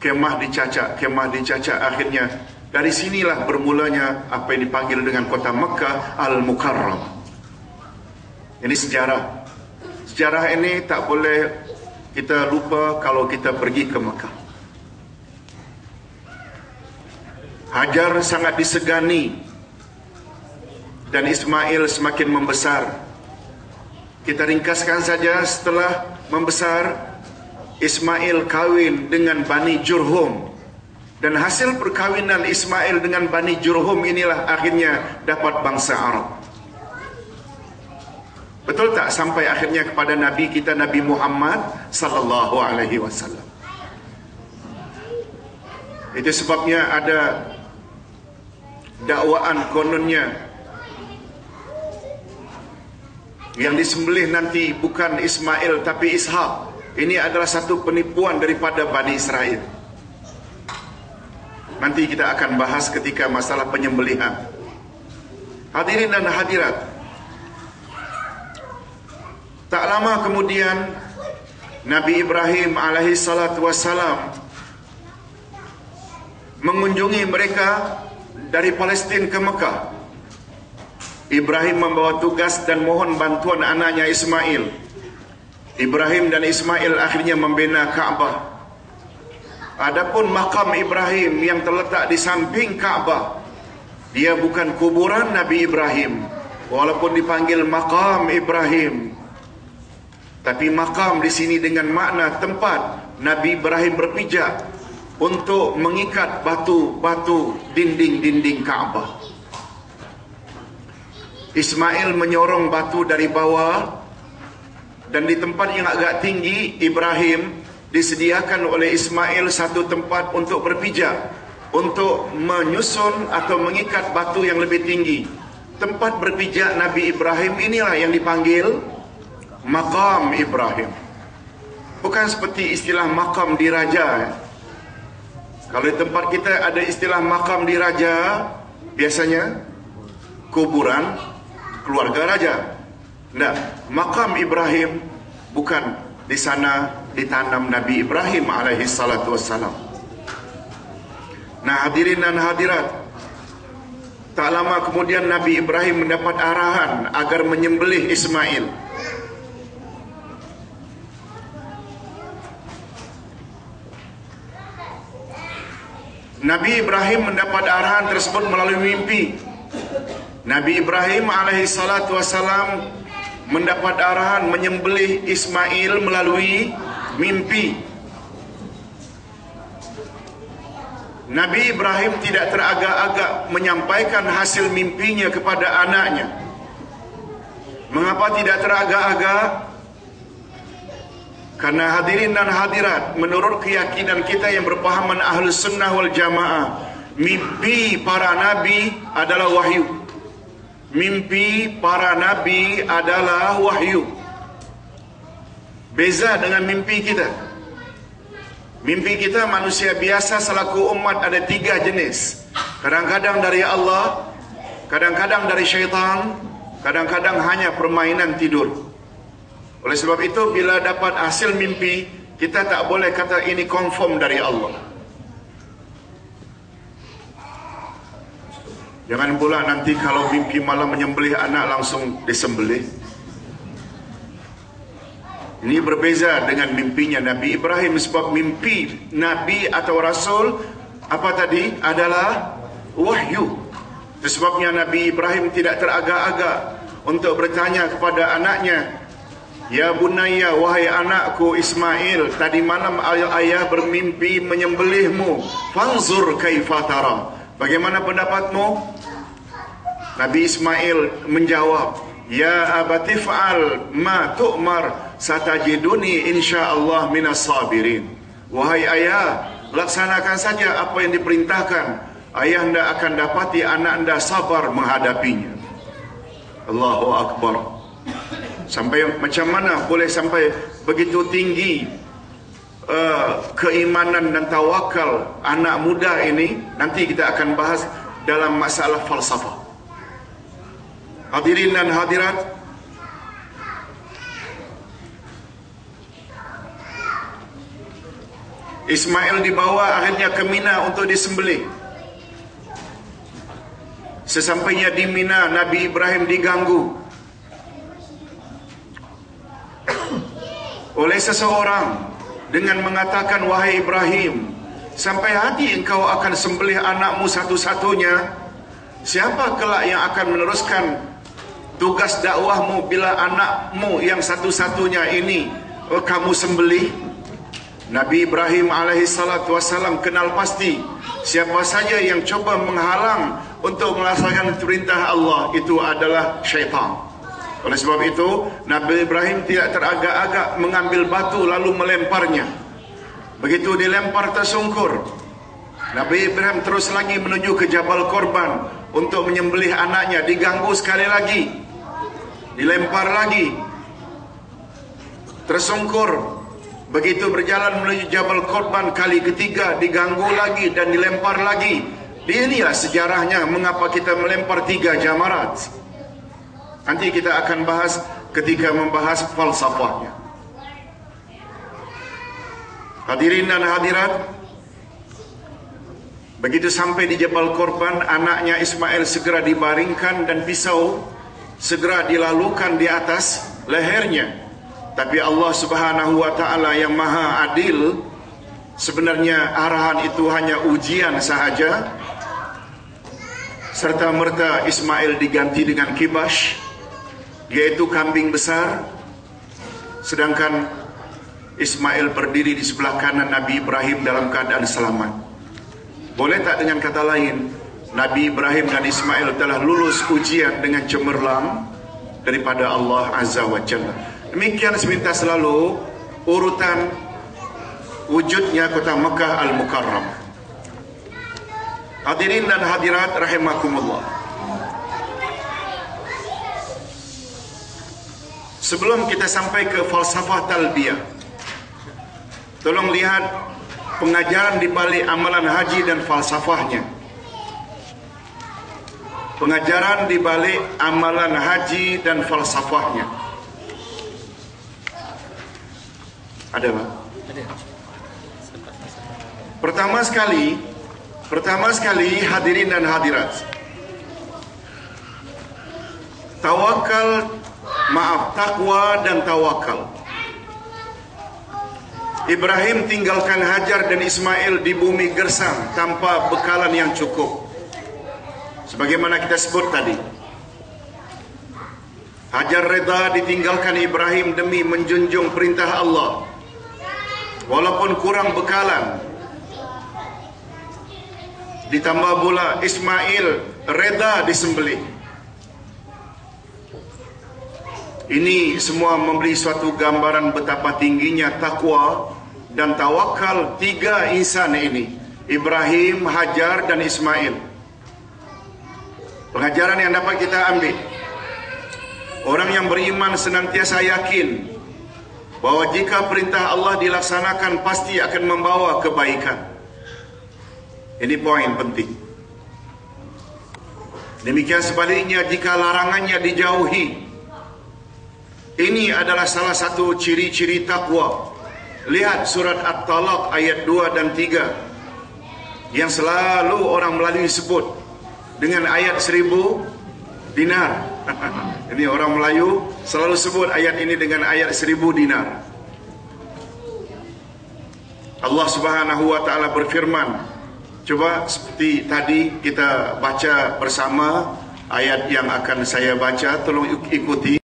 kemah dicacak. Akhirnya dari sinilah bermulanya apa yang dipanggil dengan kota Mekah Al-Mukarram. Ini sejarah. Sejarah ini tak boleh kita lupa kalau kita pergi ke Mekah. Hajar sangat disegani dan Ismail semakin membesar. Kita ringkaskan saja, setelah membesar Ismail kawin dengan Bani Jurhum, dan hasil perkawinan Ismail dengan Bani Jurhum inilah akhirnya dapat bangsa Arab. Betul tak? Sampai akhirnya kepada Nabi kita, Nabi Muhammad sallallahu alaihi wasallam. Itu sebabnya ada dakwaan kononnya yang disembelih nanti bukan Ismail tapi Ishak. Ini adalah satu penipuan daripada Bani Israel. Nanti kita akan bahas ketika masalah penyembelihan. Hadirin dan hadirat, tak lama kemudian Nabi Ibrahim alaihi salatu wassalam mengunjungi mereka dari Palestin ke Mekah. Ibrahim membawa tugas dan mohon bantuan anaknya Ismail. Ibrahim dan Ismail akhirnya membina Ka'bah. Adapun makam Ibrahim yang terletak di samping Ka'bah, dia bukan kuburan Nabi Ibrahim, walaupun dipanggil makam Ibrahim, tapi makam di sini dengan makna tempat Nabi Ibrahim berpijak untuk mengikat batu-batu dinding-dinding Ka'bah. Ismail menyorong batu dari bawah, dan di tempat yang agak tinggi Ibrahim disediakan oleh Ismail satu tempat untuk berpijak, untuk menyusun atau mengikat batu yang lebih tinggi. Tempat berpijak Nabi Ibrahim inilah yang dipanggil Maqam Ibrahim. Bukan seperti istilah makam diraja. Kalau di tempat kita ada istilah makam diraja, biasanya kuburan keluarga raja. Nah, makam Ibrahim bukan, di sana ditanam Nabi Ibrahim alaihi salatu wassalam. Nah, hadirin dan hadirat, tak lama kemudian Nabi Ibrahim mendapat arahan agar menyembelih Ismail. Nabi Ibrahim mendapat arahan tersebut melalui mimpi. Nabi Ibrahim alaihi salatu wassalam mendapat arahan menyembelih Ismail melalui mimpi. Nabi Ibrahim tidak teragak-agak menyampaikan hasil mimpinya kepada anaknya. Mengapa tidak teragak-agak? Karena hadirin dan hadirat, menurut keyakinan kita yang berpahaman Ahlus Sunnah wal Jamaah, mimpi para nabi adalah wahyu. Mimpi para nabi adalah wahyu. Beza dengan mimpi kita. Mimpi kita manusia biasa selaku umat ada 3 jenis. Kadang-kadang dari Allah, kadang-kadang dari syaitan, kadang-kadang hanya permainan tidur. Oleh sebab itu, bila dapat hasil mimpi, kita tak boleh kata ini confirm dari Allah. Jangan pula nanti kalau mimpi malam menyembelih anak langsung disembelih. Ini berbeza dengan mimpinya Nabi Ibrahim, sebab mimpi Nabi atau Rasul apa tadi adalah wahyu. Sebabnya Nabi Ibrahim tidak teragak-agak untuk bertanya kepada anaknya, "Ya bunayya, wahai anakku Ismail, tadi malam ayah bermimpi menyembelihmu. Fanzur kaifa tara. Bagaimana pendapatmu?" Nabi Ismail menjawab, "Ya abati fa'al ma tu'mar, satajiduni insyaallah minas sabirin." Wahai ayah, laksanakan saja apa yang diperintahkan. Ayah anda akan dapati anak anda sabar menghadapinya. Allahu Akbar. Sampai macam mana boleh sampai begitu tinggi keimanan dan tawakal anak muda ini, nanti kita akan bahas dalam masalah falsafah. Hadirin dan hadirat, Ismail dibawa akhirnya ke Mina untuk disembelih. Sesampainya di Mina, Nabi Ibrahim diganggu oleh seseorang dengan mengatakan, "Wahai Ibrahim, sampai hati engkau akan sembelih anakmu satu-satunya? Siapa kelak yang akan meneruskan tugas dakwahmu bila anakmu yang satu-satunya ini kamu sembelih?" Nabi Ibrahim alaihissalatu wassalam kenal pasti siapa saja yang coba menghalang untuk melaksanakan perintah Allah itu adalah syaitan. Oleh sebab itu, Nabi Ibrahim tidak teragak-agak mengambil batu lalu melemparnya. Begitu dilempar tersungkur, Nabi Ibrahim terus lagi menuju ke Jabal Korban untuk menyembelih anaknya. Diganggu sekali lagi, dilempar lagi, tersungkur. Begitu berjalan menuju Jabal Korban kali ketiga, diganggu lagi dan dilempar lagi. Inilah sejarahnya mengapa kita melempar 3 jamarat. Nanti kita akan bahas ketika membahas falsafahnya. Hadirin dan hadirat, begitu sampai di Jabal Korban, anaknya Ismail segera dibaringkan dan pisau segera dilalukan di atas lehernya. Tapi Allah Subhanahu wa ta'ala yang maha adil, sebenarnya arahan itu hanya ujian sahaja. Serta merta Ismail diganti dengan kibash, yaitu kambing besar. Sedangkan Ismail berdiri di sebelah kanan Nabi Ibrahim dalam keadaan selamat. Boleh tak dengan kata lain, Nabi Ibrahim dan Ismail telah lulus ujian dengan cemerlang daripada Allah Azza wa Jalla. Demikian sepintas selalu urutan wujudnya kota Mekah Al-Mukarram. Hadirin dan hadirat rahimakumullah. Sebelum kita sampai ke falsafah talbiyah, tolong lihat pengajaran di balik amalan haji dan falsafahnya. Pengajaran di balik amalan haji dan falsafahnya. Ada, Pak? Ada. Pertama sekali hadirin dan hadirat, takwa dan tawakal. Ibrahim tinggalkan Hajar dan Ismail di bumi gersang tanpa bekalan yang cukup. Sebagaimana kita sebut tadi, Hajar reda ditinggalkan Ibrahim demi menjunjung perintah Allah, walaupun kurang bekalan. Ditambah pula Ismail reda disembelih. Ini semua memberi suatu gambaran betapa tingginya takwa dan tawakal 3 insan ini, Ibrahim, Hajar dan Ismail. Pengajaran yang dapat kita ambil, orang yang beriman senantiasa yakin bahwa jika perintah Allah dilaksanakan pasti akan membawa kebaikan. Ini poin penting. Demikian sebaliknya jika larangannya dijauhi. Ini adalah salah satu ciri-ciri takwa. Lihat surat At-Talaq ayat 2 dan 3 yang selalu orang Melayu sebut dengan ayat 1000 dinar. Ini orang Melayu selalu sebut ayat ini dengan ayat 1000 dinar. Allah Subhanahu wa ta'ala berfirman, coba seperti tadi kita baca bersama ayat yang akan saya baca, tolong ikuti.